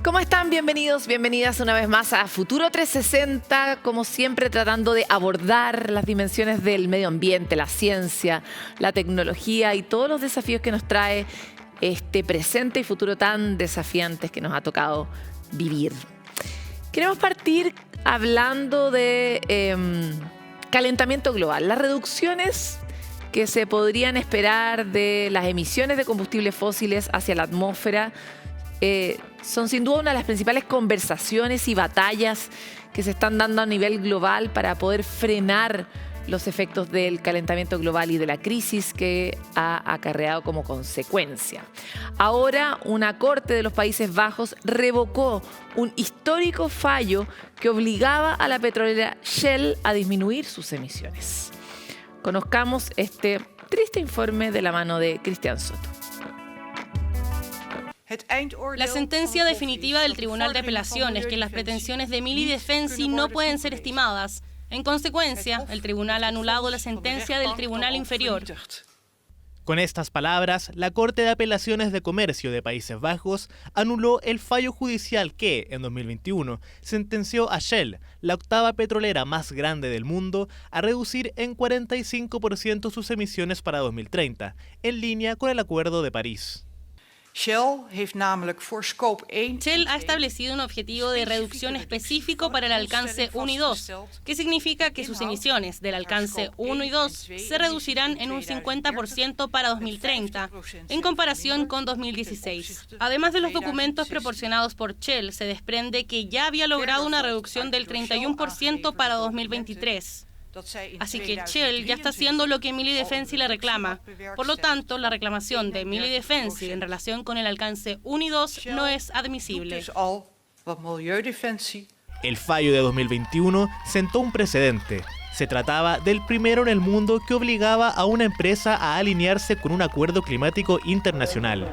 ¿Cómo están? Bienvenidos, bienvenidas una vez más a Futuro 360, como siempre tratando de abordar las dimensiones del medio ambiente, la ciencia, la tecnología y todos los desafíos que nos trae este presente y futuro tan desafiantes que nos ha tocado vivir. Queremos partir hablando de calentamiento global, las reducciones que se podrían esperar de las emisiones de combustibles fósiles hacia la atmósfera. Son sin duda una de las principales conversaciones y batallas que se están dando a nivel global para poder frenar los efectos del calentamiento global y de la crisis que ha acarreado como consecuencia. Ahora, una corte de los Países Bajos revocó un histórico fallo que obligaba a la petrolera Shell a disminuir sus emisiones. Conozcamos este triste informe de la mano de Cristian Soto. La sentencia definitiva del Tribunal de Apelación es que las pretensiones de Millie Defensie no pueden ser estimadas. En consecuencia, el tribunal ha anulado la sentencia del Tribunal Inferior. Con estas palabras, la Corte de Apelaciones de Comercio de Países Bajos anuló el fallo judicial que, en 2021, sentenció a Shell, la octava petrolera más grande del mundo, a reducir en 45% sus emisiones para 2030, en línea con el Acuerdo de París. Shell ha establecido un objetivo de reducción específico para el alcance 1 y 2, que significa que sus emisiones del alcance 1 y 2 se reducirán en un 50% para 2030, en comparación con 2016. Además de los documentos proporcionados por Shell, se desprende que ya había logrado una reducción del 31% para 2023. Así que Shell ya está haciendo lo que Millie Defensie le reclama. Por lo tanto, la reclamación de Millie Defensie en relación con el alcance 1 y 2 no es admisible. El fallo de 2021 sentó un precedente. Se trataba del primero en el mundo que obligaba a una empresa a alinearse con un acuerdo climático internacional.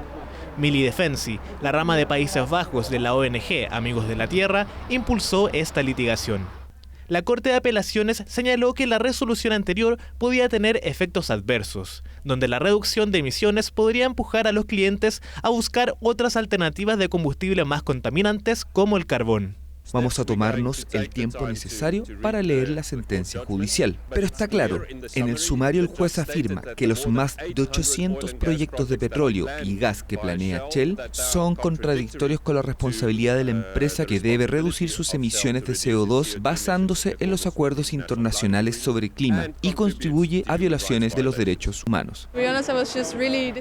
Millie Defensie, la rama de Países Bajos de la ONG Amigos de la Tierra, impulsó esta litigación. La Corte de Apelaciones señaló que la resolución anterior podía tener efectos adversos, donde la reducción de emisiones podría empujar a los clientes a buscar otras alternativas de combustible más contaminantes como el carbón. Vamos a tomarnos el tiempo necesario para leer la sentencia judicial. Pero está claro, en el sumario el juez afirma que los más de 800 proyectos de petróleo y gas que planea Shell son contradictorios con la responsabilidad de la empresa que debe reducir sus emisiones de CO2 basándose en los acuerdos internacionales sobre clima y contribuye a violaciones de los derechos humanos.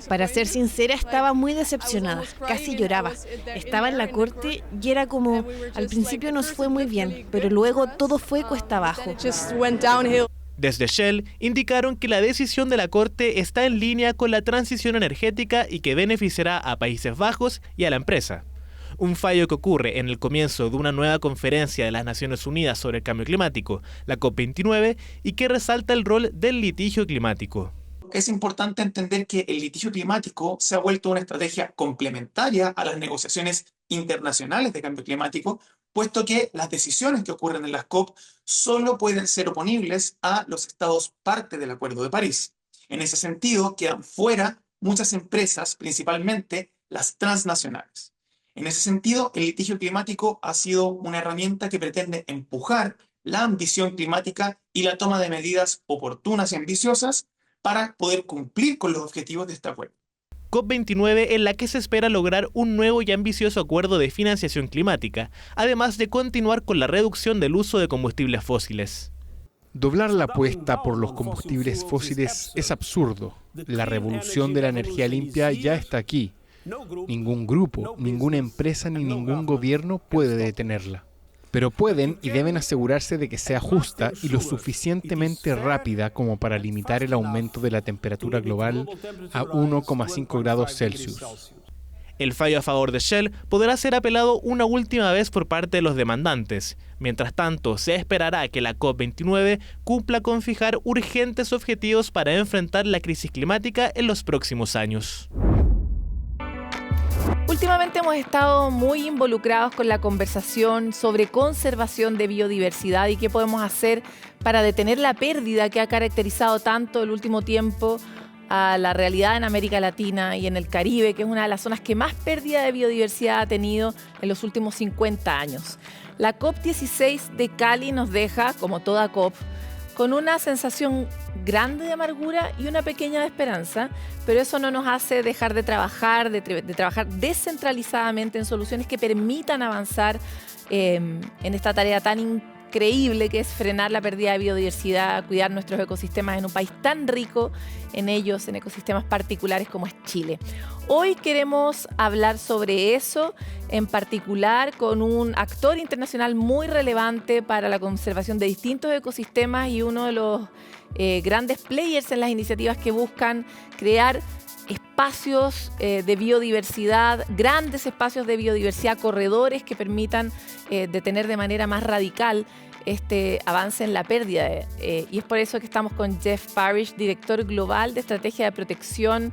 Para ser sincera, estaba muy decepcionada, casi lloraba. Estaba en la corte y era como, al principio nos fue muy bien, pero luego todo fue cuesta abajo. Desde Shell indicaron que la decisión de la Corte está en línea con la transición energética y que beneficiará a Países Bajos y a la empresa. Un fallo que ocurre en el comienzo de una nueva conferencia de las Naciones Unidas sobre el cambio climático, la COP29, y que resalta el rol del litigio climático. Es importante entender que el litigio climático se ha vuelto una estrategia complementaria a las negociaciones internacionales de cambio climático, puesto que las decisiones que ocurren en las COP solo pueden ser oponibles a los estados parte del Acuerdo de París. En ese sentido, quedan fuera muchas empresas, principalmente las transnacionales. En ese sentido, el litigio climático ha sido una herramienta que pretende empujar la ambición climática y la toma de medidas oportunas y ambiciosas para poder cumplir con los objetivos de este acuerdo. COP29 en la que se espera lograr un nuevo y ambicioso acuerdo de financiación climática, además de continuar con la reducción del uso de combustibles fósiles. Doblar la apuesta por los combustibles fósiles es absurdo. La revolución de la energía limpia ya está aquí. Ningún grupo, ninguna empresa ni ningún gobierno puede detenerla. Pero pueden y deben asegurarse de que sea justa y lo suficientemente rápida como para limitar el aumento de la temperatura global a 1,5 grados Celsius. El fallo a favor de Shell podrá ser apelado una última vez por parte de los demandantes. Mientras tanto, se esperará que la COP29 cumpla con fijar urgentes objetivos para enfrentar la crisis climática en los próximos años. Últimamente hemos estado muy involucrados con la conversación sobre conservación de biodiversidad y qué podemos hacer para detener la pérdida que ha caracterizado tanto el último tiempo a la realidad en América Latina y en el Caribe, que es una de las zonas que más pérdida de biodiversidad ha tenido en los últimos 50 años. La COP16 de Cali nos deja, como toda COP, con una sensación grande de amargura y una pequeña de esperanza, pero eso no nos hace dejar de trabajar, de trabajar descentralizadamente en soluciones que permitan avanzar en esta tarea tan increíble que es frenar la pérdida de biodiversidad, cuidar nuestros ecosistemas en un país tan rico en ellos, en ecosistemas particulares como es Chile. Hoy queremos hablar sobre eso, en particular con un actor internacional muy relevante para la conservación de distintos ecosistemas y uno de los grandes players en las iniciativas que buscan crear espacios de biodiversidad, grandes espacios de biodiversidad, corredores que permitan detener de manera más radical este avance en la pérdida. Y es por eso que estamos con Jeff Parrish, director global de estrategia de protección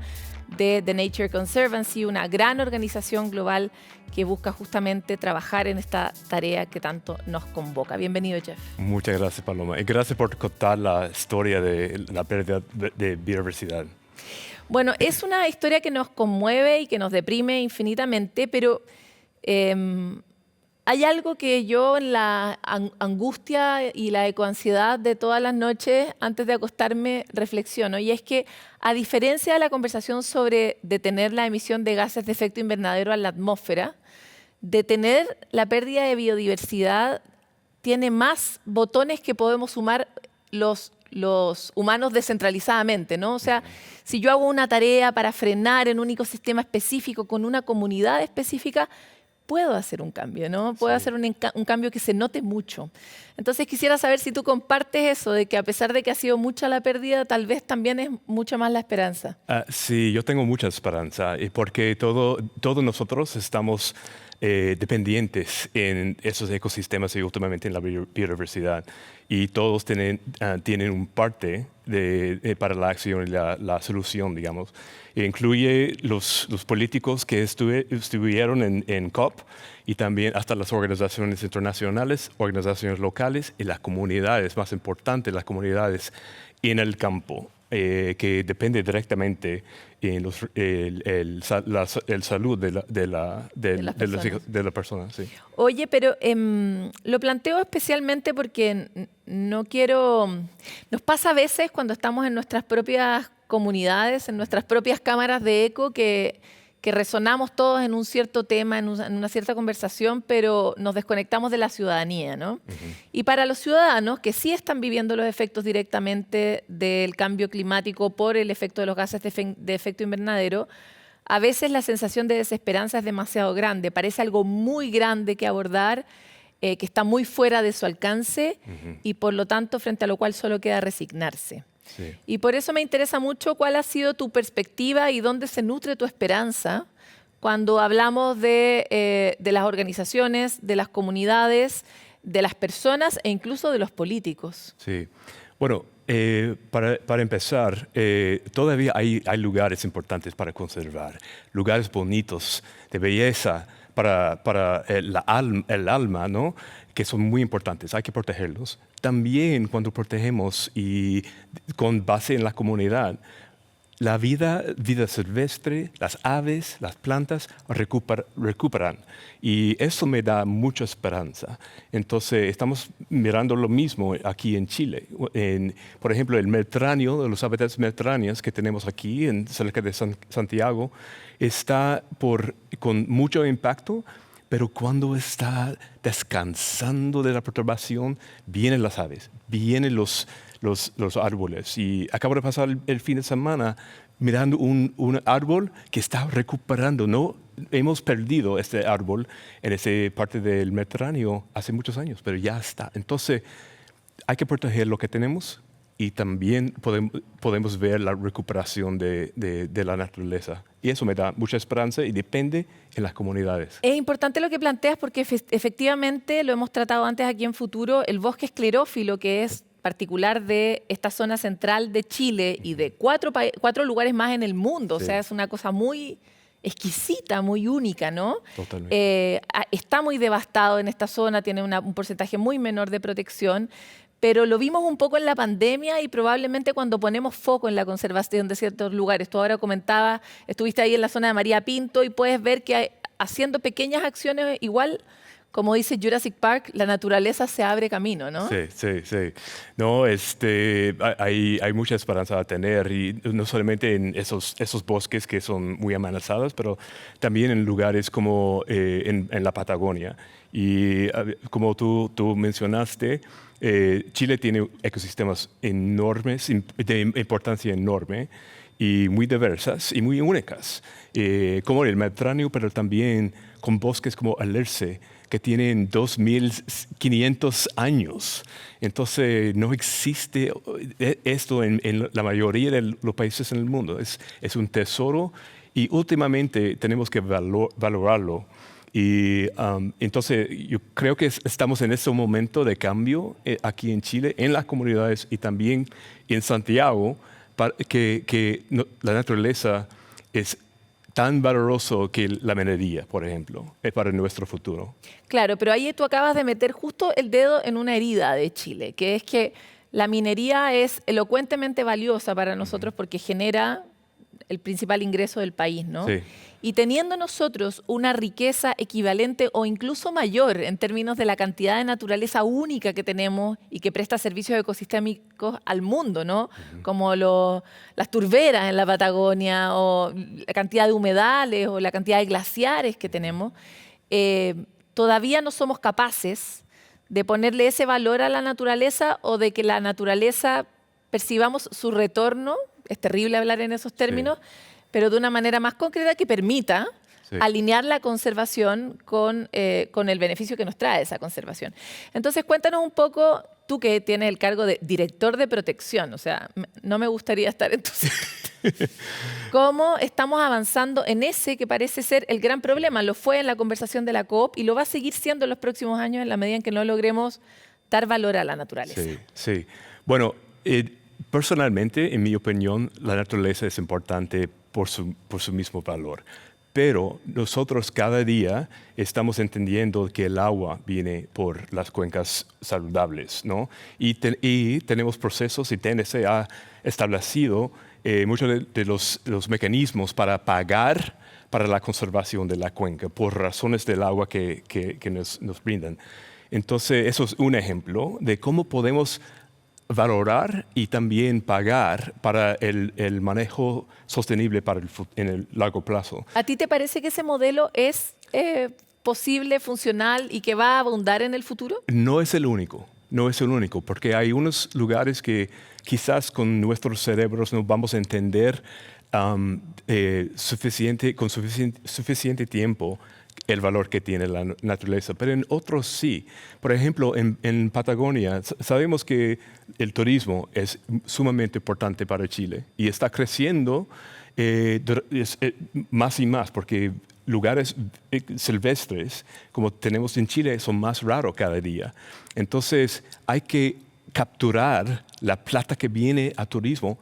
de The Nature Conservancy, una gran organización global que busca justamente trabajar en esta tarea que tanto nos convoca. Bienvenido, Jeff. Muchas gracias, Paloma. Y gracias por contar la historia de la pérdida de biodiversidad. Bueno, es una historia que nos conmueve y que nos deprime infinitamente, pero hay algo que yo en la angustia y la ecoansiedad de todas las noches antes de acostarme reflexiono, y es que a diferencia de la conversación sobre detener la emisión de gases de efecto invernadero a la atmósfera, detener la pérdida de biodiversidad tiene más botones que podemos sumar los humanos descentralizadamente, ¿no? O sea, si yo hago una tarea para frenar en un ecosistema específico con una comunidad específica, puedo hacer un cambio, ¿no? Puedo hacer un cambio que se note mucho. Entonces quisiera saber si tú compartes eso, de que a pesar de que ha sido mucha la pérdida, tal vez también es mucha más la esperanza. Sí, yo tengo mucha esperanza, porque todos nosotros estamos dependientes en esos ecosistemas y últimamente en la biodiversidad. Y todos tienen un parte para la acción y la solución, digamos. E incluye los políticos que estuvieron en COP y también hasta las organizaciones internacionales, organizaciones locales y las comunidades, más importante, las comunidades en el campo, que depende directamente en el salud de la persona. Sí. Oye, pero lo planteo especialmente porque no quiero... Nos pasa a veces cuando estamos en nuestras propias comunidades, en nuestras propias cámaras de eco, que resonamos todos en un cierto tema, en una cierta conversación, pero nos desconectamos de la ciudadanía, ¿no? Y para los ciudadanos que sí están viviendo los efectos directamente del cambio climático por el efecto de los gases de efecto invernadero, a veces la sensación de desesperanza es demasiado grande. Parece algo muy grande que abordar, que está muy fuera de su alcance y por lo tanto frente a lo cual solo queda resignarse. Sí. Y por eso me interesa mucho cuál ha sido tu perspectiva y dónde se nutre tu esperanza cuando hablamos de las organizaciones, de las comunidades, de las personas e incluso de los políticos. Sí. Bueno, para empezar, todavía hay lugares importantes para conservar, lugares bonitos, de belleza para el alma, ¿no? Que son muy importantes, hay que protegerlos. También cuando protegemos y con base en la comunidad, la vida silvestre, las aves, las plantas recuperan. Y eso me da mucha esperanza. Entonces, estamos mirando lo mismo aquí en Chile. Por ejemplo, el Mediterráneo, de los hábitats mediterráneos que tenemos aquí, cerca de Santiago, está con mucho impacto, pero cuando está descansando de la perturbación, vienen las aves, vienen los árboles. Y acabo de pasar el fin de semana mirando un árbol que está recuperando, ¿no? Hemos perdido este árbol en esa parte del Mediterráneo hace muchos años, pero ya está. Entonces, hay que proteger lo que tenemos y también podemos ver la recuperación de la naturaleza. Y eso me da mucha esperanza y depende en las comunidades. Es importante lo que planteas porque efectivamente, lo hemos tratado antes aquí en Futuro, el bosque esclerófilo, que es particular de esta zona central de Chile y de cuatro lugares más en el mundo. Sí. O sea, es una cosa muy exquisita, muy única, ¿no? Totalmente. Está muy devastado en esta zona, tiene un porcentaje muy menor de protección, pero lo vimos un poco en la pandemia y probablemente cuando ponemos foco en la conservación de ciertos lugares. Tú ahora comentabas, estuviste ahí en la zona de María Pinto y puedes ver que haciendo pequeñas acciones igual, como dice Jurassic Park, la naturaleza se abre camino, ¿no? Sí. No, hay mucha esperanza a tener, y no solamente en esos bosques que son muy amenazados, pero también en lugares como en la Patagonia. Y como tú mencionaste, Chile tiene ecosistemas enormes, de importancia enorme, y muy diversas y muy únicas, como el Mediterráneo, pero también con bosques como Alerce, que tienen 2.500 años. Entonces, no existe esto en la mayoría de los países en el mundo. Es un tesoro y últimamente tenemos que valorarlo. Y entonces, yo creo que estamos en este momento de cambio aquí en Chile, en las comunidades y también en Santiago, que la naturaleza es tan valoroso que la minería, por ejemplo, es para nuestro futuro. Claro, pero ahí tú acabas de meter justo el dedo en una herida de Chile, que es que la minería es elocuentemente valiosa para nosotros porque genera el principal ingreso del país, ¿no? Sí. Y teniendo nosotros una riqueza equivalente o incluso mayor en términos de la cantidad de naturaleza única que tenemos y que presta servicios ecosistémicos al mundo, ¿no? Como las turberas en la Patagonia o la cantidad de humedales o la cantidad de glaciares que tenemos, todavía no somos capaces de ponerle ese valor a la naturaleza o de que la naturaleza percibamos su retorno. Es terrible hablar en esos términos, pero de una manera más concreta que permita alinear la conservación con el beneficio que nos trae esa conservación. Entonces, cuéntanos un poco, tú que tienes el cargo de director de protección, o sea, no me gustaría estar en tu sitio. ¿Cómo estamos avanzando en ese que parece ser el gran problema? Lo fue en la conversación de la COP y lo va a seguir siendo en los próximos años en la medida en que no logremos dar valor a la naturaleza. Sí. Bueno, personalmente, en mi opinión, la naturaleza es importante por su mismo valor. Pero nosotros cada día estamos entendiendo que el agua viene por las cuencas saludables, ¿no? Y tenemos procesos y TNC ha establecido muchos de los mecanismos para pagar para la conservación de la cuenca por razones del agua que nos brindan. Entonces, eso es un ejemplo de cómo podemos valorar y también pagar para el manejo sostenible en el largo plazo. ¿A ti te parece que ese modelo es posible, funcional y que va a abundar en el futuro? No es el único, porque hay unos lugares que quizás con nuestros cerebros no vamos a entender con suficiente tiempo el valor que tiene la naturaleza, pero en otros sí. Por ejemplo, en Patagonia sabemos que el turismo es sumamente importante para Chile y está creciendo más y más porque lugares silvestres como tenemos en Chile son más raros cada día. Entonces hay que capturar la plata que viene a turismo.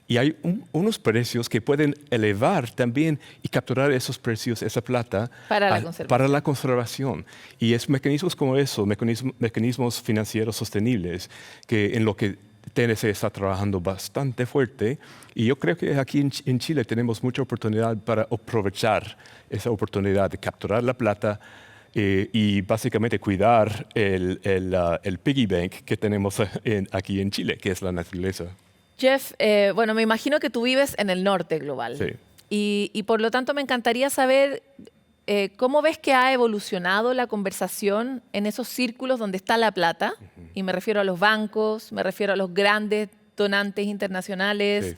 Y hay unos precios que pueden elevar también y capturar esos precios, esa plata, para la conservación. Y es mecanismos como eso, mecanismos financieros sostenibles, que en lo que TNC está trabajando bastante fuerte. Y yo creo que aquí en Chile tenemos mucha oportunidad para aprovechar esa oportunidad de capturar la plata y básicamente cuidar el piggy bank que tenemos aquí en Chile, que es la naturaleza. Jeff, bueno, me imagino que tú vives en el norte global. Sí. Y por lo tanto me encantaría saber cómo ves que ha evolucionado la conversación en esos círculos donde está la plata. Y me refiero a los bancos, me refiero a los grandes donantes internacionales,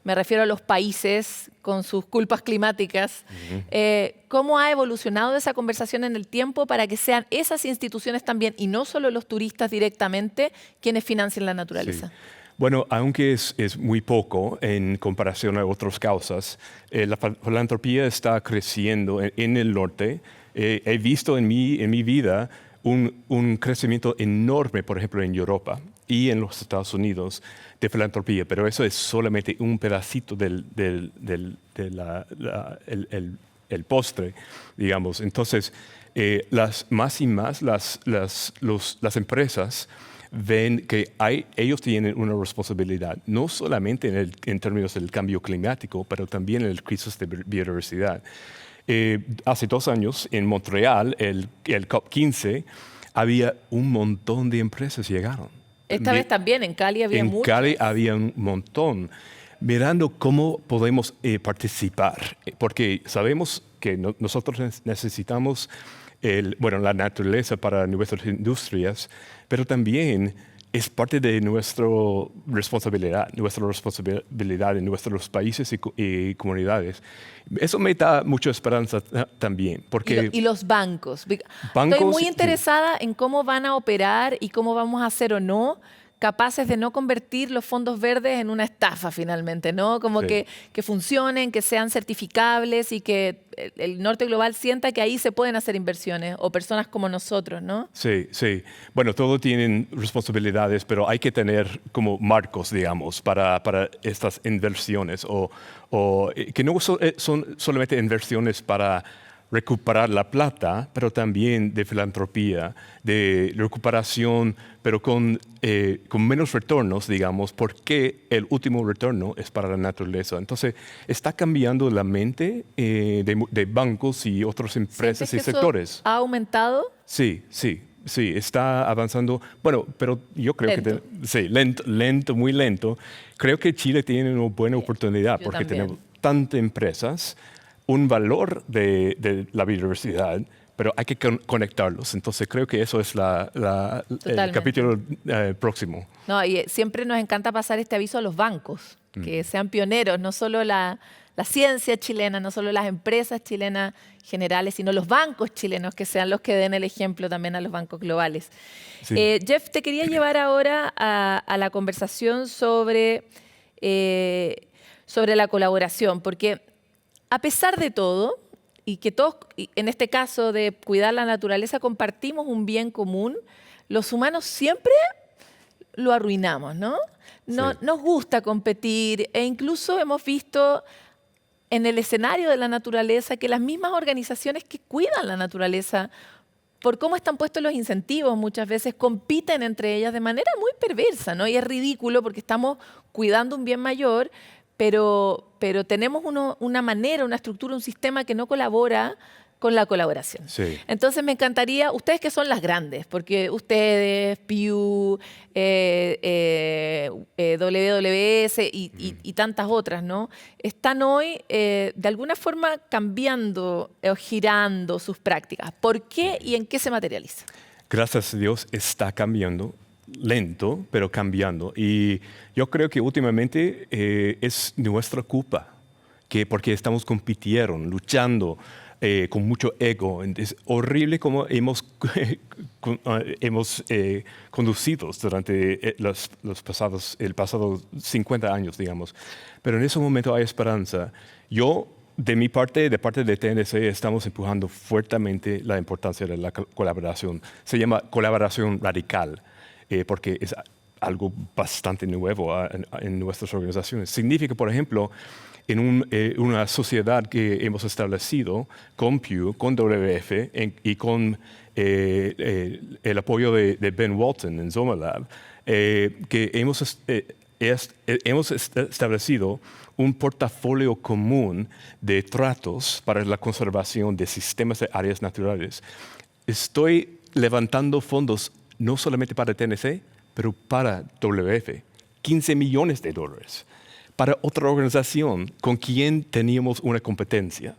me refiero a los países con sus culpas climáticas. ¿Cómo ha evolucionado esa conversación en el tiempo para que sean esas instituciones también, y no solo los turistas directamente, quienes financien la naturaleza? Sí. Bueno, aunque es muy poco en comparación a otras causas, la filantropía está creciendo en el norte. He visto en mi vida un crecimiento enorme, por ejemplo, en Europa y en los Estados Unidos de filantropía, pero eso es solamente un pedacito del postre, digamos. Entonces, más y más las empresas ven que ellos tienen una responsabilidad, no solamente en términos del cambio climático, pero también en el crisis de biodiversidad. Hace 2 años, en Montreal, el COP15, había un montón de empresas llegaron. Esta vez también, en Cali había muchas. En Cali había un montón. Mirando cómo podemos participar, porque sabemos que nosotros necesitamos la naturaleza para nuestras industrias, pero también es parte de nuestra responsabilidad en nuestros países y comunidades. Eso me da mucha esperanza también. Porque y los bancos. Estoy muy interesada en cómo van a operar y cómo vamos a hacer o no capaces de no convertir los fondos verdes en una estafa finalmente, ¿no? Como que funcionen, que sean certificables y que el norte global sienta que ahí se pueden hacer inversiones o personas como nosotros, ¿no? Sí, sí. Bueno, todos tienen responsabilidades, pero hay que tener como marcos, digamos, para estas inversiones o que no son solamente inversiones para recuperar la plata, pero también de filantropía, de recuperación, pero con menos retornos, digamos, porque el último retorno es para la naturaleza. Entonces, está cambiando la mente de bancos y otras empresas y sectores. ¿Ha aumentado? Sí, está avanzando. Bueno, pero yo creo lento, muy lento. Creo que Chile tiene una buena oportunidad porque tenemos tantas empresas, un valor de la biodiversidad, pero hay que conectarlos. Entonces creo que eso es el capítulo próximo. No, y siempre nos encanta pasar este aviso a los bancos, que sean pioneros, no solo la ciencia chilena, no solo las empresas chilenas generales, sino los bancos chilenos, que sean los que den el ejemplo también a los bancos globales. Sí. Jeff, te quería llevar ahora a la conversación sobre la colaboración, porque a pesar de todo, y que todos, en este caso de cuidar la naturaleza, compartimos un bien común, los humanos siempre lo arruinamos, ¿no? Nos gusta competir e incluso hemos visto en el escenario de la naturaleza que las mismas organizaciones que cuidan la naturaleza, por cómo están puestos los incentivos, muchas veces compiten entre ellas de manera muy perversa, ¿no? Y es ridículo porque estamos cuidando un bien mayor, pero tenemos una manera, una estructura, un sistema que no colabora con la colaboración. Sí. Entonces me encantaría, ustedes que son las grandes, porque ustedes, Pew, WWF y tantas otras, ¿no? Están hoy de alguna forma cambiando o girando sus prácticas. ¿Por qué y en qué se materializa? Gracias a Dios está cambiando. Lento, pero cambiando. Y yo creo que últimamente es nuestra culpa, porque estamos compitiendo, luchando con mucho ego. Es horrible como hemos conducido durante el pasado 50 años, digamos. Pero en ese momento hay esperanza. Yo, de mi parte, de parte de TNC, estamos empujando fuertemente la importancia de la colaboración. Se llama colaboración radical. Porque es algo bastante nuevo en nuestras organizaciones. Significa, por ejemplo, en una sociedad que hemos establecido con Pew, con WWF y con el apoyo de Ben Walton en Zomalab, que hemos establecido un portafolio común de tratos para la conservación de sistemas de áreas naturales. Estoy levantando fondos no solamente para TNC, pero para WWF, $15 millones, para otra organización con quien teníamos una competencia.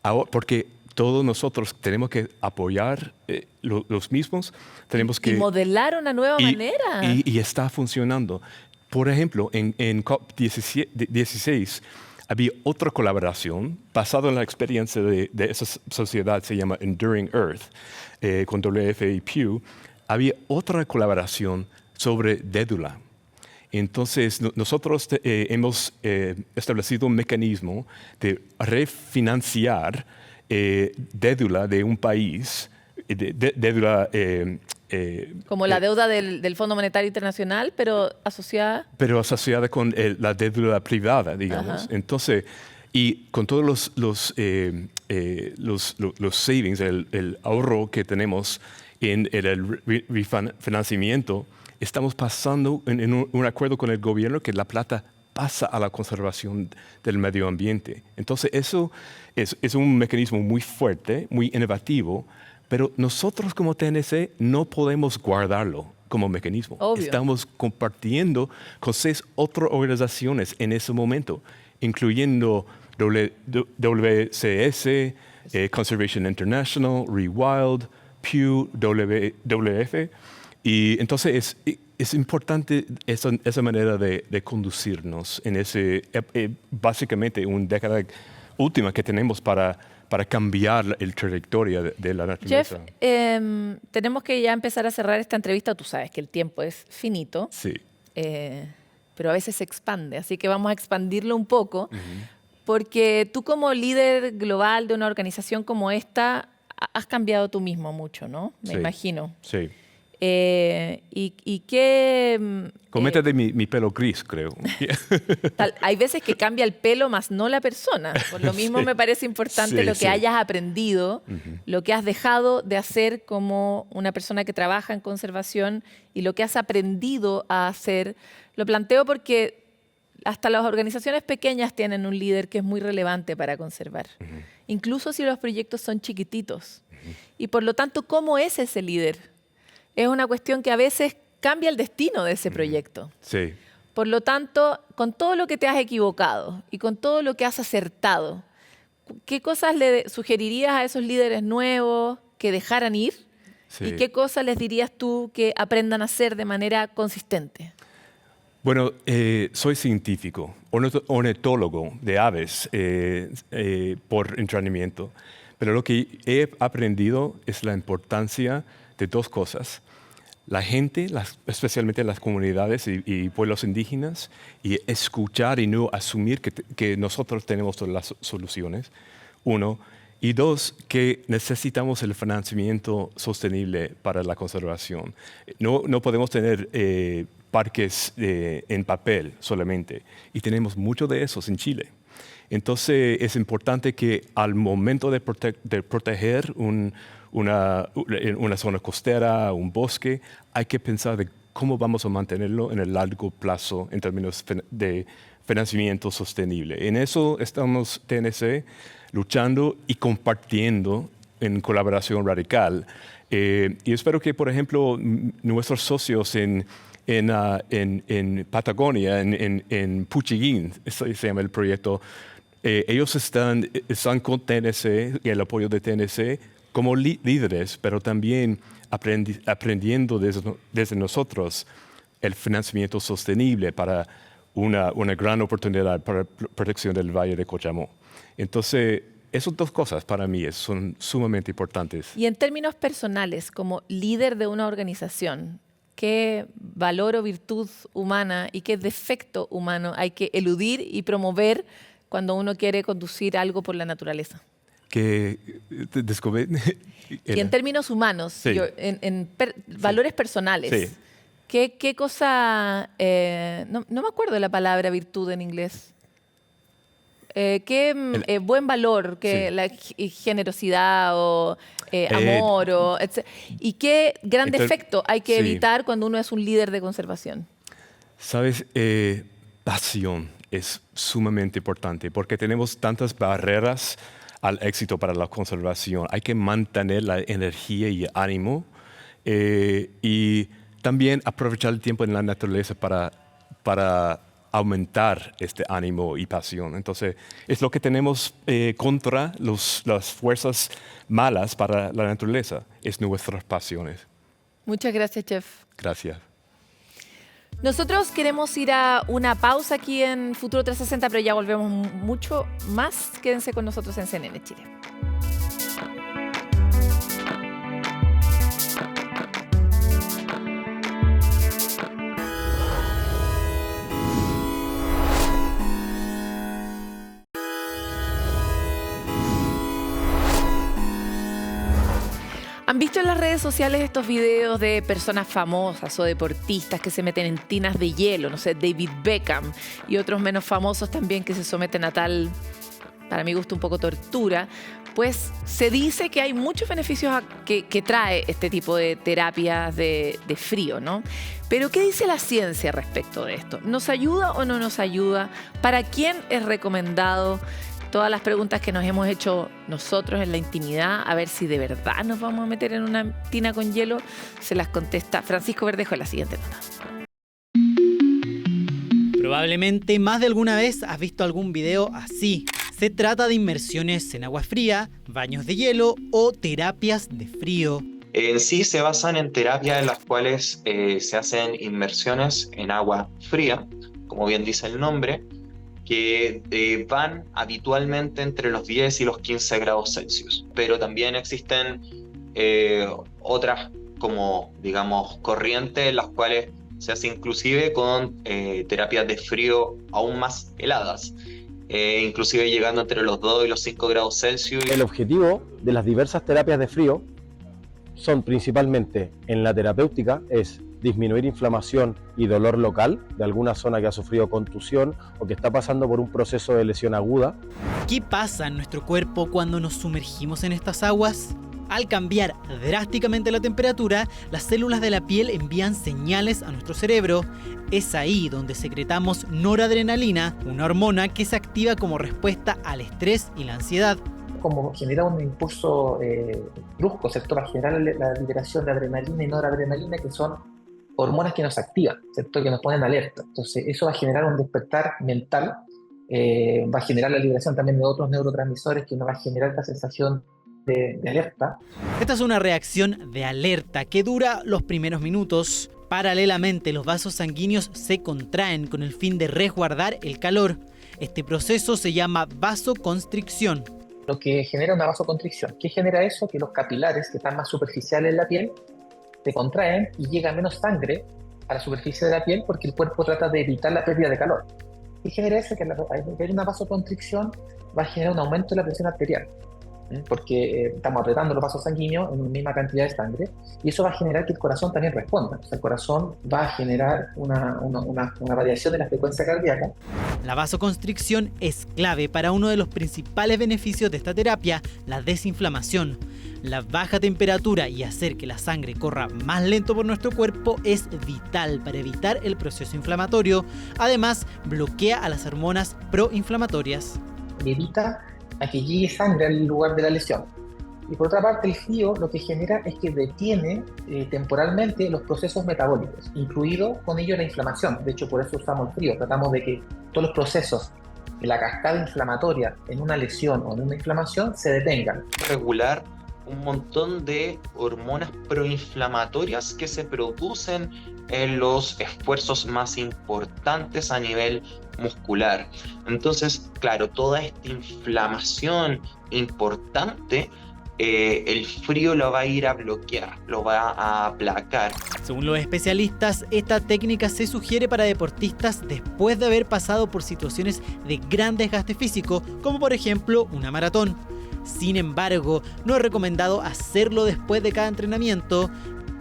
Ahora, porque todos nosotros tenemos que apoyar los mismos, tenemos que... Y modelar una nueva manera. Y está funcionando. Por ejemplo, en COP16 había otra colaboración basada en la experiencia de esa sociedad, se llama Enduring Earth, con WWF y Pew. Había otra colaboración sobre dédula. Entonces, nosotros hemos establecido un mecanismo de refinanciar dédula de un país, dédula... como la deuda del Fondo Monetario Internacional, pero asociada... Pero asociada con la dédula privada, digamos. Ajá. Entonces, y con todos los savings, el ahorro que tenemos en el refinanciamiento, estamos pasando en un acuerdo con el gobierno que la plata pasa a la conservación del medio ambiente. Entonces, eso es un mecanismo muy fuerte, muy innovativo, pero nosotros como TNC no podemos guardarlo como mecanismo. Obvio. Estamos compartiendo con 6 otras organizaciones en ese momento, incluyendo WCS, Conservation International, Rewild, Pew, WWF. Y entonces es importante esa manera de conducirnos en ese, básicamente, una década última que tenemos para cambiar el trayectoria de la naturaleza. Jeff, tenemos que ya empezar a cerrar esta entrevista. Tú sabes que el tiempo es finito, Sí. pero a veces se expande. Así que vamos a expandirlo un poco, porque tú como líder global de una organización como esta, has cambiado tú mismo mucho, ¿no? Me Sí. imagino. Sí. ¿Y qué...? Comenta de mi pelo gris, creo. Hay veces que cambia el pelo, más no la persona. Por lo mismo Sí. me parece importante Sí, lo que sí. hayas aprendido, lo que has dejado de hacer como una persona que trabaja en conservación y lo que has aprendido a hacer. Lo planteo porque hasta las organizaciones pequeñas tienen un líder que es muy relevante para conservar, incluso si los proyectos son chiquititos. Y por lo tanto, ¿cómo es ese líder? Es una cuestión que a veces cambia el destino de ese proyecto. Sí. Por lo tanto, con todo lo que te has equivocado y con todo lo que has acertado, ¿qué cosas le sugerirías a esos líderes nuevos que dejaran ir? Sí. ¿Y qué cosas les dirías tú que aprendan a hacer de manera consistente? Bueno, soy científico, ornitólogo de aves por entrenamiento, pero lo que he aprendido es la importancia de 2 cosas. La gente, especialmente las comunidades y pueblos indígenas, y escuchar y no asumir que nosotros tenemos todas las soluciones, 1. Y 2, que necesitamos el financiamiento sostenible para la conservación. No podemos tener parques en papel solamente, y tenemos muchos de esos en Chile. Entonces es importante que al momento de proteger una zona costera, un bosque, hay que pensar de cómo vamos a mantenerlo en el largo plazo en términos de financiamiento sostenible. En eso estamos TNC luchando y compartiendo en colaboración radical. Y espero que, por ejemplo, nuestros socios en Patagonia, en Puchiguín, se llama el proyecto, ellos están con TNC y el apoyo de TNC como líderes, pero también aprendiendo desde nosotros el financiamiento sostenible para una gran oportunidad para la protección del Valle de Cochamó. Entonces, esas 2 cosas para mí son sumamente importantes. Y en términos personales, como líder de una organización, ¿qué valor o virtud humana y qué defecto humano hay que eludir y promover cuando uno quiere conducir algo por la naturaleza? Que Y en términos humanos, Sí. valores personales, Sí. ¿qué cosa, no me acuerdo de la palabra virtud en inglés, qué buen valor, que Sí. la generosidad o amor, y qué gran entonces, defecto hay que sí. evitar cuando uno es un líder de conservación? ¿Sabes? Pasión es sumamente importante porque tenemos tantas barreras al éxito para la conservación. Hay que mantener la energía y el ánimo y también aprovechar el tiempo en la naturaleza para aumentar este ánimo y pasión. Entonces, es lo que tenemos contra las fuerzas malas para la naturaleza, es nuestras pasiones. Muchas gracias, Jeff. Gracias. Nosotros queremos ir a una pausa aquí en Futuro 360, pero ya volvemos mucho más. Quédense con nosotros en CNN Chile. ¿Han visto en las redes sociales estos videos de personas famosas o deportistas que se meten en tinas de hielo? No sé, David Beckham y otros menos famosos también que se someten a tal para mi gusto un poco tortura, pues se dice que hay muchos beneficios que trae este tipo de terapias de frío, ¿no? Pero ¿qué dice la ciencia respecto de esto? ¿Nos ayuda o no nos ayuda? ¿Para quién es recomendado? Todas las preguntas que nos hemos hecho nosotros en la intimidad, a ver si de verdad nos vamos a meter en una tina con hielo, se las contesta Francisco Verdejo en la siguiente nota. Probablemente más de alguna vez has visto algún video así. Se trata de inmersiones en agua fría, baños de hielo o terapias de frío. En sí se basan en terapias en las cuales se hacen inmersiones en agua fría, como bien dice el nombre, que van habitualmente entre los 10 y los 15 grados Celsius. Pero también existen otras, como digamos, corrientes en las cuales se hace inclusive con terapias de frío aún más heladas, inclusive llegando entre los 2 y los 5 grados Celsius. El objetivo de las diversas terapias de frío son principalmente en la terapéutica, es disminuir inflamación y dolor local de alguna zona que ha sufrido contusión o que está pasando por un proceso de lesión aguda. ¿Qué pasa en nuestro cuerpo cuando nos sumergimos en estas aguas? Al cambiar drásticamente la temperatura, las células de la piel envían señales a nuestro cerebro. Es ahí donde secretamos noradrenalina, una hormona que se activa como respuesta al estrés y la ansiedad. Como genera un impulso brusco, ¿cierto? Va a generar la liberación de adrenalina y noradrenalina, que son hormonas que nos activan, ¿cierto? Que nos ponen alerta. Entonces eso va a generar un despertar mental, va a generar la liberación también de otros neurotransmisores que nos va a generar esta sensación de alerta. Esta es una reacción de alerta que dura los primeros minutos. Paralelamente, los vasos sanguíneos se contraen con el fin de resguardar el calor. Este proceso se llama vasoconstricción. Lo que genera una vasoconstricción. ¿Qué genera eso? Que los capilares que están más superficiales en la piel se contraen y llega menos sangre a la superficie de la piel porque el cuerpo trata de evitar la pérdida de calor. ¿Qué genera eso? Que al haber una vasoconstricción va a generar un aumento de la presión arterial, porque estamos apretando los vasos sanguíneos en la misma cantidad de sangre, y eso va a generar que el corazón también responda. O sea, el corazón va a generar una variación de la frecuencia cardíaca. La vasoconstricción es clave para uno de los principales beneficios de esta terapia, la desinflamación. La baja temperatura y hacer que la sangre corra más lento por nuestro cuerpo es vital para evitar el proceso inflamatorio. Además, bloquea a las hormonas proinflamatorias. Evita a que llegue sangre al lugar de la lesión. Y por otra parte, el frío lo que genera es que detiene temporalmente los procesos metabólicos, incluido con ello la inflamación. De hecho, por eso usamos el frío. Tratamos de que todos los procesos de la cascada inflamatoria en una lesión o en una inflamación se detengan. Regular un montón de hormonas proinflamatorias que se producen en los esfuerzos más importantes a nivel muscular. Entonces, claro, toda esta inflamación importante, el frío lo va a ir a bloquear, lo va a aplacar. Según los especialistas, esta técnica se sugiere para deportistas después de haber pasado por situaciones de gran desgaste físico, como por ejemplo una maratón. Sin embargo, no es recomendado hacerlo después de cada entrenamiento.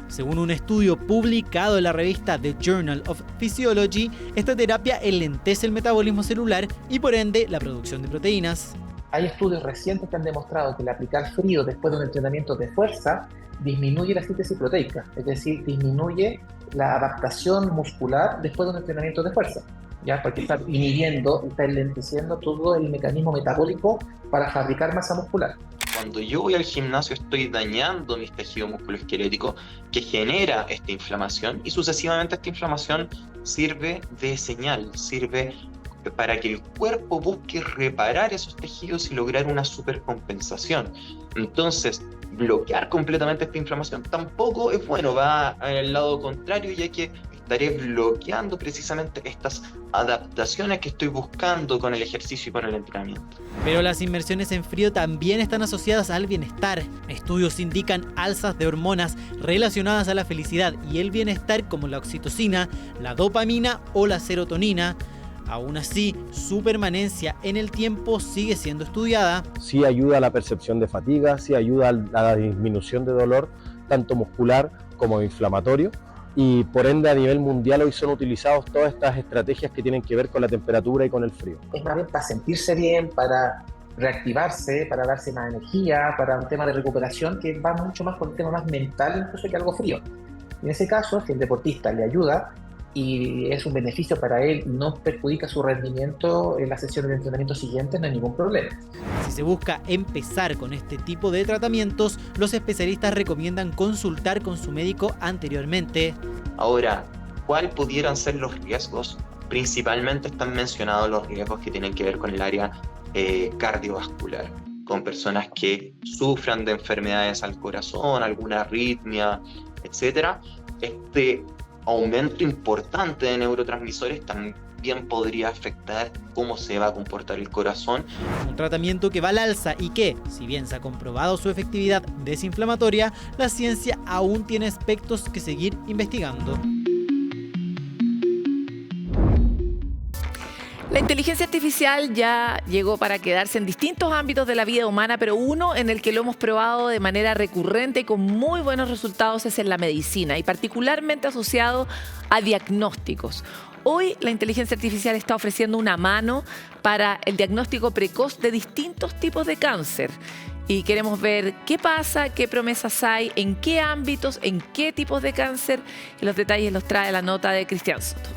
Según un estudio publicado en la revista The Journal of Physiology, esta terapia enlentece el metabolismo celular y por ende la producción de proteínas. Hay estudios recientes que han demostrado que el aplicar frío después de un entrenamiento de fuerza disminuye la síntesis proteica, es decir, disminuye la adaptación muscular después de un entrenamiento de fuerza, ¿ya? Porque está inhibiendo, está enlenteciendo todo el mecanismo metabólico para fabricar masa muscular. Cuando yo voy al gimnasio estoy dañando mis tejidos musculoesqueléticos que genera esta inflamación, y sucesivamente esta inflamación sirve de señal, sirve para que el cuerpo busque reparar esos tejidos y lograr una supercompensación. Entonces, bloquear completamente esta inflamación tampoco es bueno, va al lado contrario, ya que estaré bloqueando precisamente estas adaptaciones que estoy buscando con el ejercicio y con el entrenamiento. Pero las inmersiones en frío también están asociadas al bienestar. Estudios indican alzas de hormonas relacionadas a la felicidad y el bienestar, como la oxitocina, la dopamina o la serotonina. Aún así, su permanencia en el tiempo sigue siendo estudiada. Sí ayuda a la percepción de fatiga, sí ayuda a la disminución de dolor, tanto muscular como inflamatorio. Y por ende a nivel mundial hoy son utilizados todas estas estrategias que tienen que ver con la temperatura y con el frío. Es más bien para sentirse bien, para reactivarse, para darse más energía, para un tema de recuperación que va mucho más por el tema más mental incluso que algo frío. En ese caso, si el deportista le ayuda y es un beneficio para él y no perjudica su rendimiento en las sesiones de entrenamiento siguientes, no hay ningún problema. Si se busca empezar con este tipo de tratamientos, los especialistas recomiendan consultar con su médico anteriormente. Ahora, ¿cuáles pudieran ser los riesgos? Principalmente están mencionados los riesgos que tienen que ver con el área cardiovascular, con personas que sufran de enfermedades al corazón, alguna arritmia, etc. Este aumento importante de neurotransmisores también podría afectar cómo se va a comportar el corazón. Un tratamiento que va al alza y que, si bien se ha comprobado su efectividad desinflamatoria, la ciencia aún tiene aspectos que seguir investigando. La inteligencia artificial ya llegó para quedarse en distintos ámbitos de la vida humana, pero uno en el que lo hemos probado de manera recurrente y con muy buenos resultados es en la medicina y particularmente asociado a diagnósticos. Hoy la inteligencia artificial está ofreciendo una mano para el diagnóstico precoz de distintos tipos de cáncer. Y queremos ver qué pasa, qué promesas hay, en qué ámbitos, en qué tipos de cáncer. Y los detalles los trae la nota de Cristian Soto.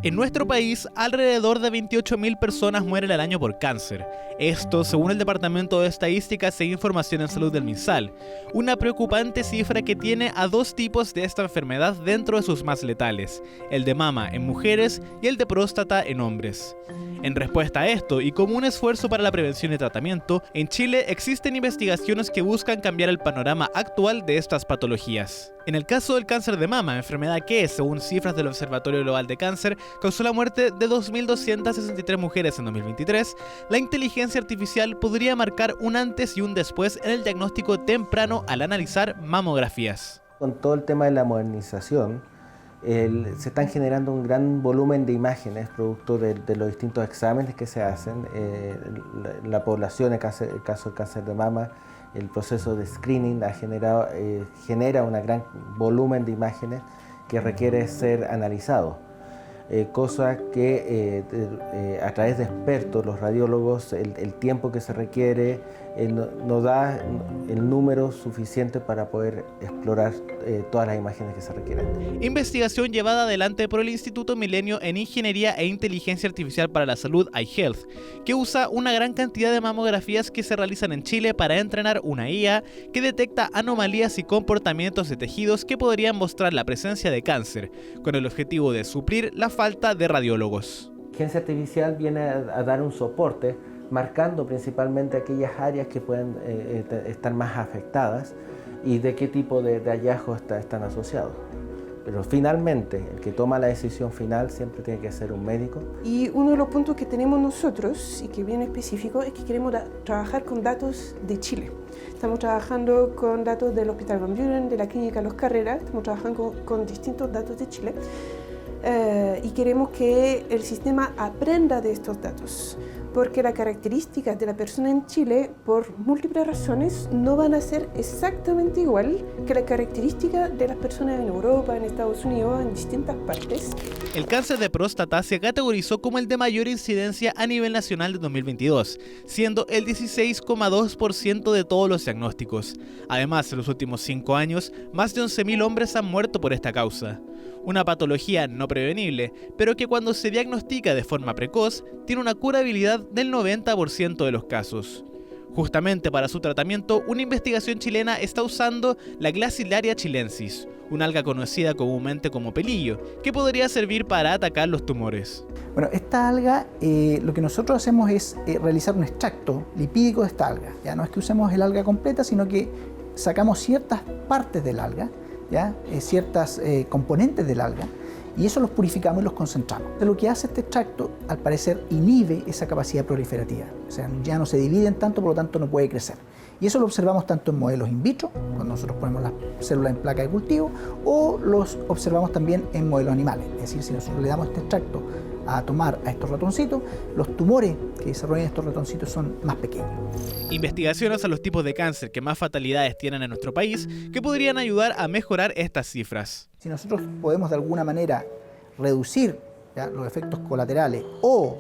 En nuestro país, alrededor de 28.000 personas mueren al año por cáncer. Esto, según el Departamento de Estadísticas e Información en Salud del MinSal, una preocupante cifra que tiene a dos tipos de esta enfermedad dentro de sus más letales, el de mama en mujeres y el de próstata en hombres. En respuesta a esto, y como un esfuerzo para la prevención y tratamiento, en Chile existen investigaciones que buscan cambiar el panorama actual de estas patologías. En el caso del cáncer de mama, enfermedad que, según cifras del Observatorio Global de Cáncer, causó la muerte de 2.263 mujeres en 2023, la inteligencia artificial podría marcar un antes y un después en el diagnóstico temprano al analizar mamografías. Con todo el tema de la modernización, se están generando un gran volumen de imágenes producto de los distintos exámenes que se hacen. La población, en el caso del cáncer de mama, el proceso de screening genera un gran volumen de imágenes que requiere ser analizado. Cosa que a través de expertos, los radiólogos, el tiempo que se requiere nos da el número suficiente para poder explorar todas las imágenes que se requieren. Investigación llevada adelante por el Instituto Milenio en Ingeniería e Inteligencia Artificial para la Salud, iHealth, que usa una gran cantidad de mamografías que se realizan en Chile para entrenar una IA que detecta anomalías y comportamientos de tejidos que podrían mostrar la presencia de cáncer, con el objetivo de suplir la falta de radiólogos. La inteligencia artificial viene a dar un soporte marcando principalmente aquellas áreas que pueden estar más afectadas y de qué tipo de hallazgos están asociados. Pero finalmente, el que toma la decisión final siempre tiene que ser un médico. Y uno de los puntos que tenemos nosotros, y que viene específico, es que queremos trabajar con datos de Chile. Estamos trabajando con datos del Hospital Van Buren, de la Clínica Los Carreras, estamos trabajando con distintos datos de Chile. Y queremos que el sistema aprenda de estos datos, porque las características de la persona en Chile, por múltiples razones, no van a ser exactamente igual que las características de las personas en Europa, en Estados Unidos, en distintas partes. El cáncer de próstata se categorizó como el de mayor incidencia a nivel nacional de 2022, siendo el 16,2% de todos los diagnósticos. Además, en los últimos 5 años, más de 11.000 hombres han muerto por esta causa. Una patología no prevenible, pero que cuando se diagnostica de forma precoz, tiene una curabilidad del 90% de los casos. Justamente para su tratamiento, una investigación chilena está usando la Glacilaria chilensis, una alga conocida comúnmente como pelillo, que podría servir para atacar los tumores. Bueno, esta alga, lo que nosotros hacemos es realizar un extracto lipídico de esta alga. Ya no es que usemos el alga completa, sino que sacamos ciertas partes del alga, ciertas componentes del alga, y eso los purificamos y los concentramos. Lo que hace este extracto, al parecer, inhibe esa capacidad proliferativa, o sea, ya no se dividen tanto, por lo tanto no puede crecer. Y eso lo observamos tanto en modelos in vitro, cuando nosotros ponemos las células en placa de cultivo, o los observamos también en modelos animales. Es decir, si nosotros le damos este extracto a tomar a estos ratoncitos, los tumores que desarrollan estos ratoncitos son más pequeños. Investigaciones a los tipos de cáncer que más fatalidades tienen en nuestro país que podrían ayudar a mejorar estas cifras. Si nosotros podemos de alguna manera reducir los efectos colaterales o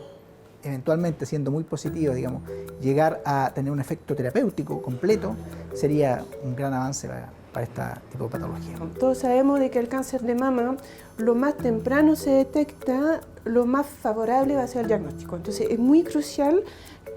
eventualmente, siendo muy positivo, digamos, llegar a tener un efecto terapéutico completo, sería un gran avance para este tipo de patología. Todos sabemos de que el cáncer de mama, lo más temprano se detecta, lo más favorable va a ser el diagnóstico. Entonces es muy crucial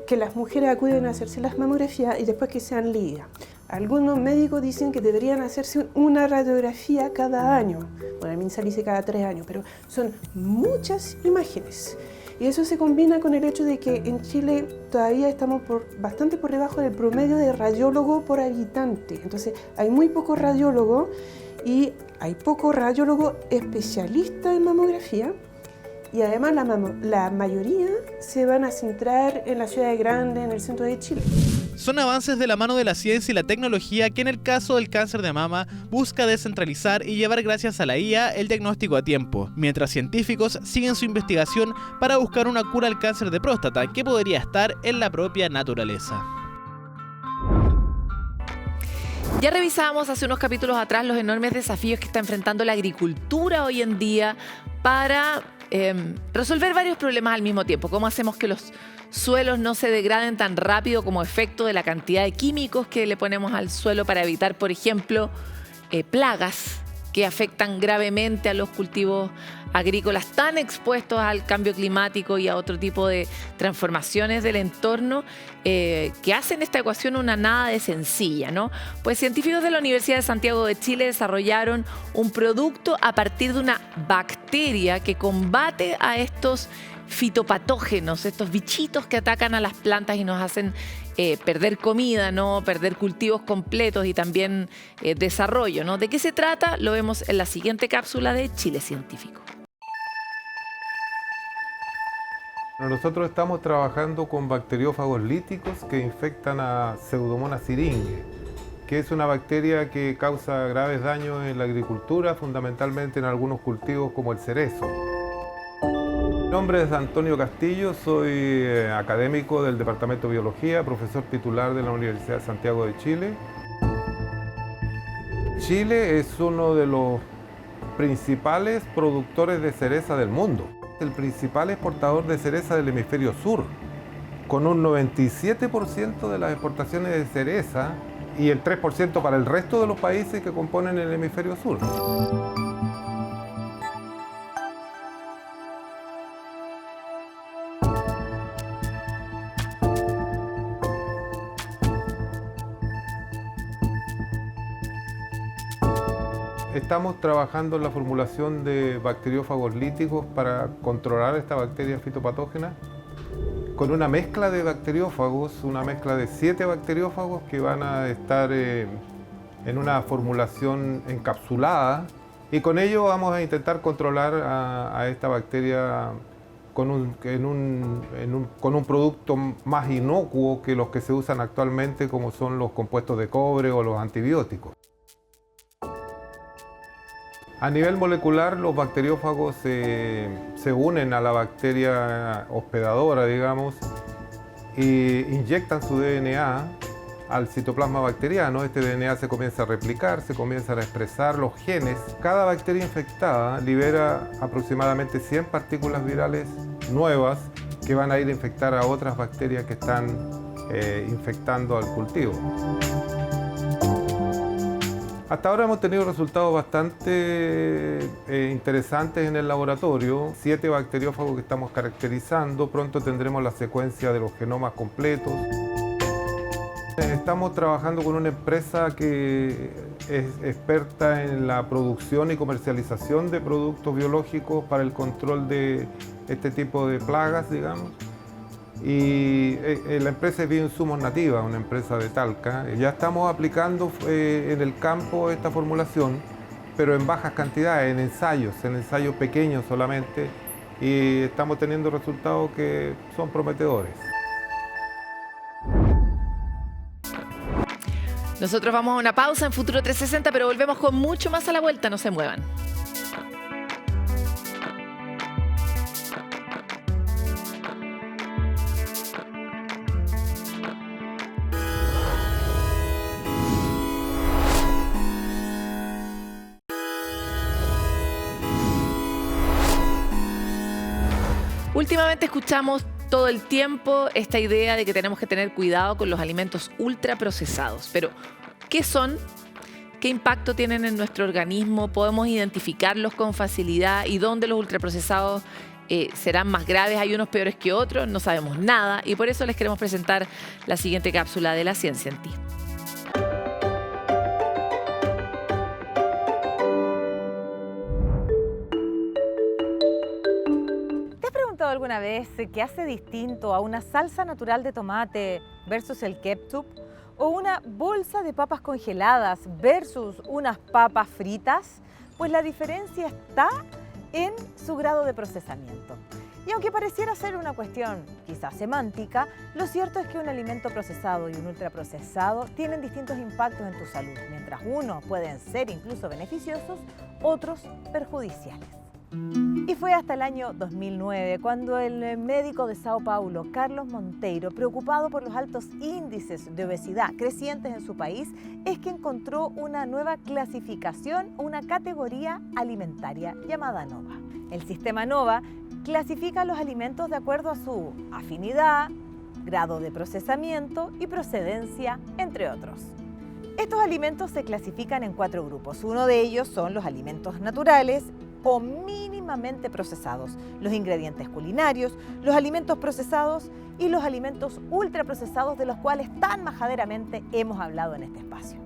que las mujeres acuden a hacerse las mamografías y después que sean lívidas. Algunos médicos dicen que deberían hacerse una radiografía cada año. Bueno, a mí me dice cada 3 años, pero son muchas imágenes. Y eso se combina con el hecho de que en Chile todavía estamos bastante por debajo del promedio de radiólogo por habitante. Entonces hay muy pocos radiólogos y hay pocos radiólogos especialistas en mamografía. Y además la mayoría se van a centrar en las ciudades grandes, en el centro de Chile. Son avances de la mano de la ciencia y la tecnología que en el caso del cáncer de mama busca descentralizar y llevar gracias a la IA el diagnóstico a tiempo, mientras científicos siguen su investigación para buscar una cura al cáncer de próstata que podría estar en la propia naturaleza. Ya revisábamos hace unos capítulos atrás los enormes desafíos que está enfrentando la agricultura hoy en día para resolver varios problemas al mismo tiempo. ¿Cómo hacemos que los suelos no se degraden tan rápido como efecto de la cantidad de químicos que le ponemos al suelo para evitar, por ejemplo, plagas que afectan gravemente a los cultivos agrícolas tan expuestos al cambio climático y a otro tipo de transformaciones del entorno que hacen esta ecuación una nada de sencilla, ¿no? Pues científicos de la Universidad de Santiago de Chile desarrollaron un producto a partir de una bacteria que combate a estos fitopatógenos, estos bichitos que atacan a las plantas y nos hacen perder comida, ¿no? Perder cultivos completos y también desarrollo, ¿no? ¿De qué se trata? Lo vemos en la siguiente cápsula de Chile Científico. Nosotros estamos trabajando con bacteriófagos líticos que infectan a Pseudomonas syringae, que es una bacteria que causa graves daños en la agricultura, fundamentalmente en algunos cultivos como el cerezo. Mi nombre es Antonio Castillo, soy académico del Departamento de Biología, profesor titular de la Universidad de Santiago de Chile. Chile es uno de los principales productores de cereza del mundo, el principal exportador de cereza del hemisferio sur, con un 97% de las exportaciones de cereza y el 3% para el resto de los países que componen el hemisferio sur. Estamos trabajando en la formulación de bacteriófagos líticos para controlar esta bacteria fitopatógena con una mezcla de bacteriófagos, una mezcla de 7 bacteriófagos que van a estar en una formulación encapsulada y con ello vamos a intentar controlar a esta bacteria con un producto más inocuo que los que se usan actualmente, como son los compuestos de cobre o los antibióticos. A nivel molecular, los bacteriófagos se unen a la bacteria hospedadora, digamos, y inyectan su DNA al citoplasma bacteriano. Este DNA se comienza a replicar, se comienzan a expresar los genes. Cada bacteria infectada libera aproximadamente 100 partículas virales nuevas que van a ir a infectar a otras bacterias que están infectando al cultivo. Hasta ahora hemos tenido resultados bastante interesantes en el laboratorio. 7 bacteriófagos que estamos caracterizando. Pronto tendremos la secuencia de los genomas completos. Estamos trabajando con una empresa que es experta en la producción y comercialización de productos biológicos para el control de este tipo de plagas, digamos. Y la empresa es Bioinsumos Nativa, una empresa de Talca. Ya estamos aplicando en el campo esta formulación, pero en bajas cantidades, en ensayos pequeños solamente, y estamos teniendo resultados que son prometedores. Nosotros vamos a una pausa en Futuro 360, pero volvemos con mucho más a la vuelta, no se muevan. Últimamente escuchamos todo el tiempo esta idea de que tenemos que tener cuidado con los alimentos ultraprocesados. Pero, ¿qué son? ¿Qué impacto tienen en nuestro organismo? ¿Podemos identificarlos con facilidad? ¿Y dónde los ultraprocesados serán más graves? ¿Hay unos peores que otros? No sabemos nada. Y por eso les queremos presentar la siguiente cápsula de La Ciencia en Ti. ¿Te has preguntado alguna vez qué hace distinto a una salsa natural de tomate versus el ketchup? ¿O una bolsa de papas congeladas versus unas papas fritas? Pues la diferencia está en su grado de procesamiento. Y aunque pareciera ser una cuestión quizás semántica, lo cierto es que un alimento procesado y un ultraprocesado tienen distintos impactos en tu salud. Mientras unos pueden ser incluso beneficiosos, otros perjudiciales. Y fue hasta el año 2009 cuando el médico de Sao Paulo, Carlos Monteiro, preocupado por los altos índices de obesidad crecientes en su país, es que encontró una nueva clasificación, una categoría alimentaria llamada NOVA. El sistema NOVA clasifica los alimentos de acuerdo a su afinidad, grado de procesamiento y procedencia, entre otros. Estos alimentos se clasifican en 4 grupos. Uno de ellos son los alimentos naturales o mínimamente procesados, los ingredientes culinarios, los alimentos procesados y los alimentos ultraprocesados, de los cuales tan majaderamente hemos hablado en este espacio.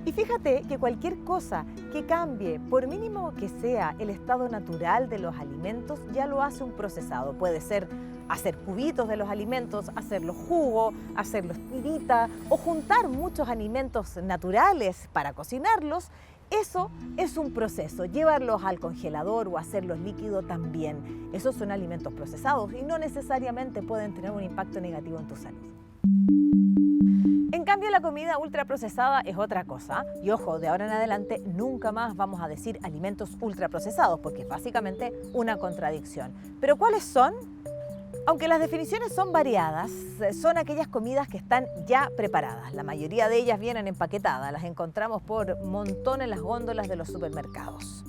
Y fíjate que cualquier cosa que cambie, por mínimo que sea el estado natural de los alimentos, ya lo hace un procesado. Puede ser hacer cubitos de los alimentos, hacerlos jugo, hacerlos tiritas o juntar muchos alimentos naturales para cocinarlos. Eso es un proceso. Llevarlos al congelador o hacerlos líquido también. Esos son alimentos procesados y no necesariamente pueden tener un impacto negativo en tu salud. En cambio, la comida ultraprocesada es otra cosa. Y ojo, de ahora en adelante nunca más vamos a decir alimentos ultraprocesados, porque es básicamente una contradicción. ¿Pero cuáles son? Aunque las definiciones son variadas, son aquellas comidas que están ya preparadas. La mayoría de ellas vienen empaquetadas, las encontramos por montón en las góndolas de los supermercados.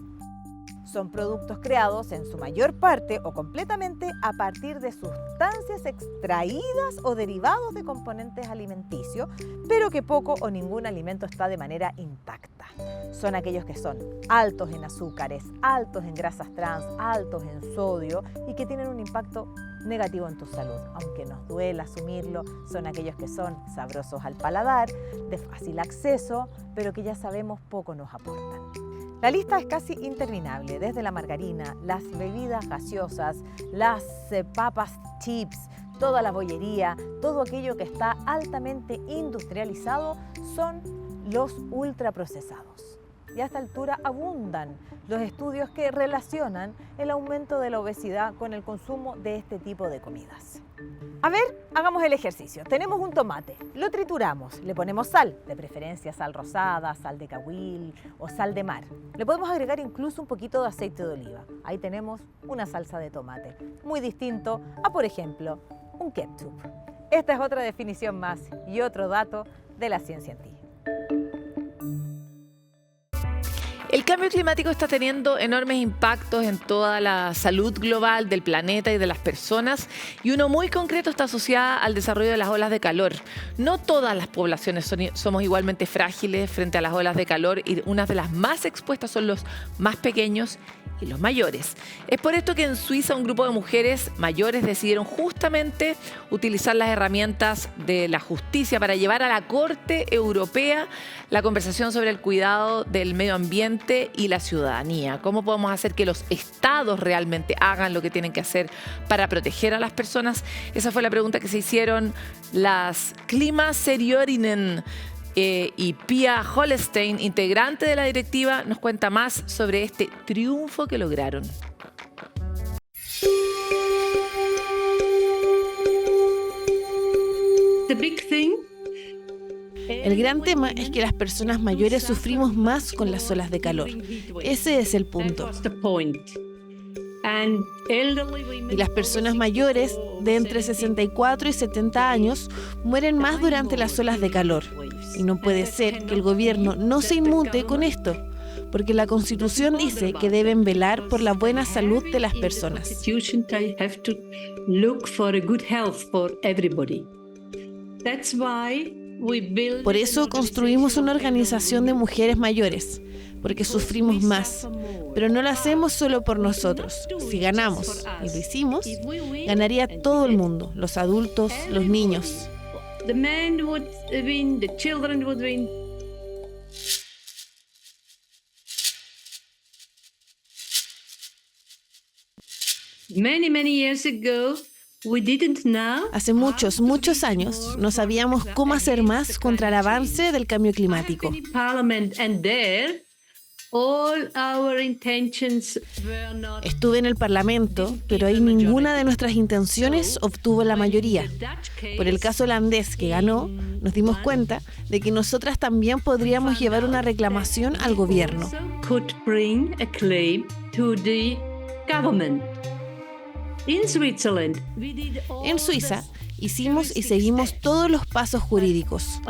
Son productos creados en su mayor parte o completamente a partir de sustancias extraídas o derivados de componentes alimenticios, pero que poco o ningún alimento está de manera intacta. Son aquellos que son altos en azúcares, altos en grasas trans, altos en sodio y que tienen un impacto negativo en tu salud. Aunque nos duela asumirlo, son aquellos que son sabrosos al paladar, de fácil acceso, pero que ya sabemos poco nos aportan. La lista es casi interminable, desde la margarina, las bebidas gaseosas, las papas chips, toda la bollería, todo aquello que está altamente industrializado son los ultraprocesados. Y a esta altura abundan los estudios que relacionan el aumento de la obesidad con el consumo de este tipo de comidas. A ver, hagamos el ejercicio. Tenemos un tomate, lo trituramos, le ponemos sal, de preferencia sal rosada, sal de cahuil o sal de mar. Le podemos agregar incluso un poquito de aceite de oliva. Ahí tenemos una salsa de tomate, muy distinto a, por ejemplo, un ketchup. Esta es otra definición más y otro dato de La Ciencia en Ti. El cambio climático está teniendo enormes impactos en toda la salud global del planeta y de las personas, y uno muy concreto está asociado al desarrollo de las olas de calor. No todas las poblaciones somos igualmente frágiles frente a las olas de calor, y unas de las más expuestas son los más pequeños y los mayores. Es por esto que en Suiza un grupo de mujeres mayores decidieron justamente utilizar las herramientas de la justicia para llevar a la Corte Europea la conversación sobre el cuidado del medio ambiente y la ciudadanía. ¿Cómo podemos hacer que los estados realmente hagan lo que tienen que hacer para proteger a las personas? Esa fue la pregunta que se hicieron las Klimaserierinen. Y Pia Holstein, integrante de la directiva, nos cuenta más sobre este triunfo que lograron. El gran tema es que las personas mayores sufrimos más con las olas de calor. Ese es el punto. Y las personas mayores de entre 64 y 70 años mueren más durante las olas de calor. Y no puede ser que el gobierno no se inmute con esto. porque la Constitución dice que deben velar por la buena salud de las personas. Por eso construimos una organización de mujeres mayores, porque sufrimos más, pero no lo hacemos solo por nosotros. Si ganamos, y lo hicimos, ganaría todo el mundo, los adultos, los niños. Hace muchos años no sabíamos cómo hacer más contra el avance del cambio climático. Estuve en el Parlamento, pero ahí ninguna de nuestras intenciones obtuvo la mayoría. Por el caso holandés que ganó, nos dimos cuenta de que nosotras también podríamos llevar una reclamación al gobierno. En Suiza, hicimos y seguimos todos los pasos jurídicos.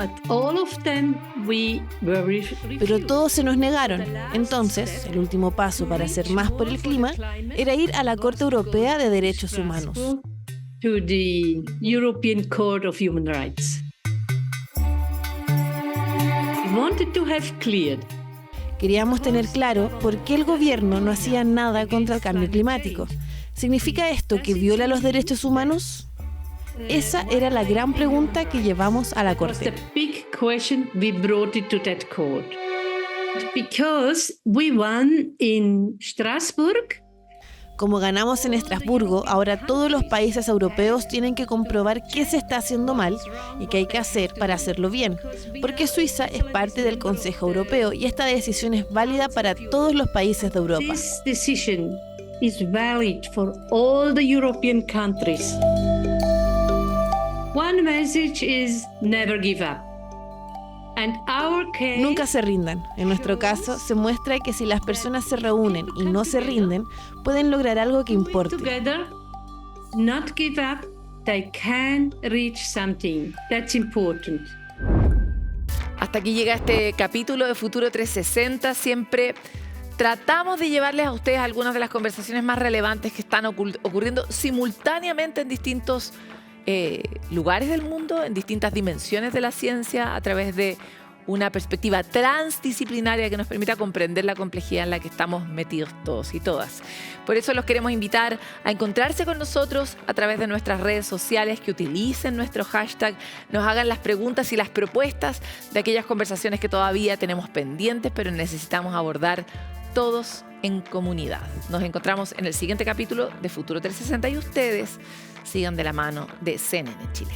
Pero todos se nos negaron. Entonces, el último paso para hacer más por el clima era ir a la Corte Europea de Derechos Humanos. Queríamos tener claro por qué el gobierno no hacía nada contra el cambio climático. ¿Significa esto que viola los derechos humanos? Esa era la gran pregunta que llevamos a la Corte. Como ganamos en Estrasburgo, ahora todos los países europeos tienen que comprobar qué se está haciendo mal y qué hay que hacer para hacerlo bien, porque Suiza es parte del Consejo Europeo y esta decisión es válida para todos los países de Europa. Is valid for all the European countries. One message is never give up. And our case, nunca se rindan. En nuestro caso, se muestra que si las personas se reúnen y no se rinden, pueden lograr algo que importe. Together, not give up, they can reach something. That's important. Hasta aquí llega este capítulo de Futuro 360. Siempre tratamos de llevarles a ustedes algunas de las conversaciones más relevantes que están ocurriendo simultáneamente en distintos lugares del mundo, en distintas dimensiones de la ciencia, a través de una perspectiva transdisciplinaria que nos permita comprender la complejidad en la que estamos metidos todos y todas. Por eso los queremos invitar a encontrarse con nosotros a través de nuestras redes sociales, que utilicen nuestro hashtag, nos hagan las preguntas y las propuestas de aquellas conversaciones que todavía tenemos pendientes, pero necesitamos abordar todos en comunidad. Nos encontramos en el siguiente capítulo de Futuro 360 y ustedes sigan de la mano de CNN Chile.